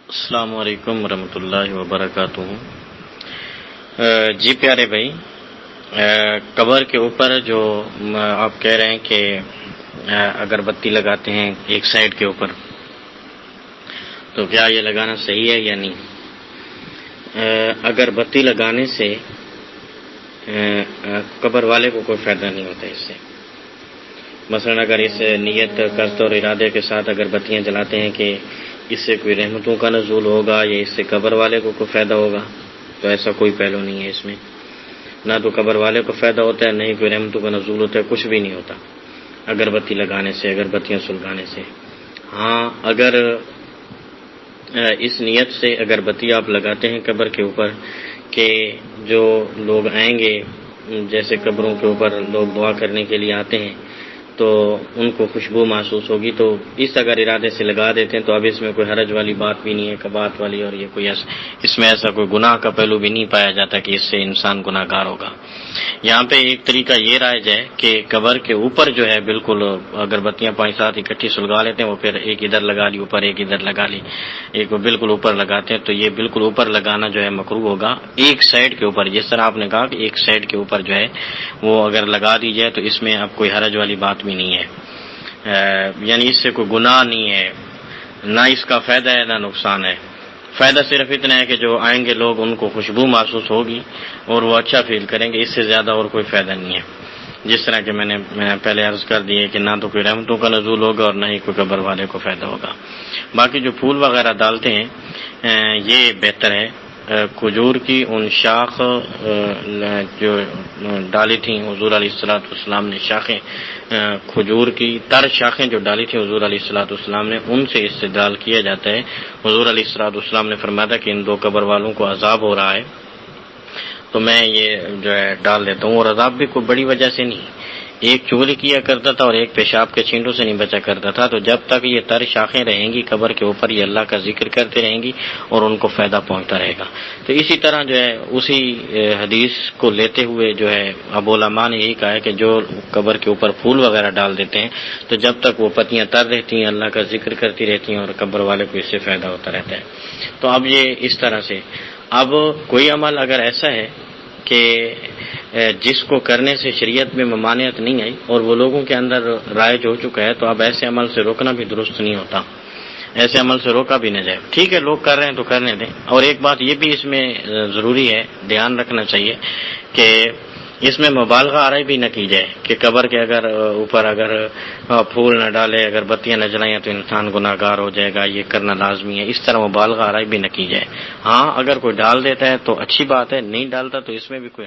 السلام علیکم ورحمۃ اللہ وبرکاتہ۔ جی پیارے بھائی، قبر کے اوپر جو آپ کہہ رہے ہیں کہ اگر بتی لگاتے ہیں ایک سائڈ کے اوپر، تو کیا یہ لگانا صحیح ہے یا نہیں؟ اگر بتی لگانے سے قبر والے کو کوئی فائدہ نہیں ہوتا اس سے۔ مثلا اگر اس نیت قصد اور ارادے کے ساتھ اگر بتیاں جلاتے ہیں کہ اس سے کوئی رحمتوں کا نزول ہوگا یا اس سے قبر والے کو کوئی فائدہ ہوگا، تو ایسا کوئی پہلو نہیں ہے اس میں۔ نہ تو قبر والے کو فائدہ ہوتا ہے، نہ ہی کوئی رحمتوں کا نزول ہوتا ہے، کچھ بھی نہیں ہوتا اگربتی لگانے سے، اگربتیاں سلگانے سے۔ ہاں، اگر اس نیت سے اگربتی آپ لگاتے ہیں قبر کے اوپر کہ جو لوگ آئیں گے، جیسے قبروں کے اوپر لوگ دعا کرنے کے لیے آتے ہیں تو ان کو خوشبو محسوس ہوگی، تو اس اگر ارادے سے لگا دیتے ہیں تو اب اس میں کوئی حرج والی بات بھی نہیں ہے، کباعت والی، اور یہ کوئی اس میں ایسا کوئی گناہ کا پہلو بھی نہیں پایا جاتا کہ اس سے انسان گناہ گار ہوگا۔ یہاں پہ ایک طریقہ یہ رائج ہے کہ قبر کے اوپر جو ہے بالکل اگربتیاں 5-7 اکٹھی سلگا لیتے ہیں، وہ پھر ایک ادھر لگا لی اوپر، ایک ادھر لگا لی، ایک بالکل اوپر لگاتے ہیں، تو یہ بالکل اوپر لگانا جو ہے مکروہ ہوگا۔ ایک سائڈ کے اوپر، جس طرح آپ نے کہا کہ ایک سائڈ کے اوپر جو ہے وہ اگر لگا دی جائے تو اس میں اب کوئی حرج والی بات بھی نہیں ہے، یعنی اس سے کوئی گناہ نہیں ہے، نہ اس کا فائدہ ہے نہ نقصان ہے۔ فائدہ صرف اتنا ہے کہ جو آئیں گے لوگ ان کو خوشبو محسوس ہوگی اور وہ اچھا فیل کریں گے، اس سے زیادہ اور کوئی فائدہ نہیں ہے۔ جس طرح کہ میں نے پہلے عرض کر دی ہے کہ نہ تو کوئی رحمتوں کا نزول ہوگا اور نہ ہی کوئی قبر والے کو فائدہ ہوگا۔ باقی جو پھول وغیرہ ڈالتے ہیں یہ بہتر ہے۔ کھجور کی ان شاخ جو ڈالی تھیں حضور علیہ الصلوۃ نے، شاخیں کھجور کی تر شاخیں جو ڈالی تھیں حضور علیہ الصلوۃ نے، ان سے استدلال کیا جاتا ہے۔ حضور علیہ الصلوۃ نے فرمایا تھا کہ ان 2 قبر والوں کو عذاب ہو رہا ہے تو میں یہ جو ہے ڈال دیتا ہوں، اور عذاب بھی کوئی بڑی وجہ سے نہیں، ایک چغلی کیا کرتا تھا اور ایک پیشاب کے چھینٹوں سے نہیں بچا کرتا تھا، تو جب تک یہ تر شاخیں رہیں گی قبر کے اوپر، یہ اللہ کا ذکر کرتے رہیں گی اور ان کو فائدہ پہنچتا رہے گا۔ تو اسی طرح جو ہے اسی حدیث کو لیتے ہوئے جو ہے ابو علماء نے یہی کہا ہے کہ جو قبر کے اوپر پھول وغیرہ ڈال دیتے ہیں تو جب تک وہ پتیاں تر رہتی ہیں اللہ کا ذکر کرتی رہتی ہیں اور قبر والے کو اس سے فائدہ ہوتا رہتا ہے۔ تو اب یہ اس طرح سے، اب کوئی عمل اگر ایسا ہے کہ جس کو کرنے سے شریعت میں ممانعت نہیں آئی اور وہ لوگوں کے اندر رائج ہو چکا ہے، تو اب ایسے عمل سے روکنا بھی درست نہیں ہوتا، ایسے عمل سے روکا بھی نہ جائے۔ ٹھیک ہے، لوگ کر رہے ہیں تو کرنے دیں۔ اور ایک بات یہ بھی اس میں ضروری ہے، دھیان رکھنا چاہیے کہ اس میں مبالغہ آرائی بھی نہ کی جائے کہ قبر کے اگر اوپر اگر پھول نہ ڈالے، اگر بتیاں نہ جلائیں تو انسان گناہ گار ہو جائے گا، یہ کرنا لازمی ہے، اس طرح مبالغہ آرائی بھی نہ کی جائے۔ ہاں، اگر کوئی ڈال دیتا ہے تو اچھی بات ہے، نہیں ڈالتا تو اس میں بھی کوئی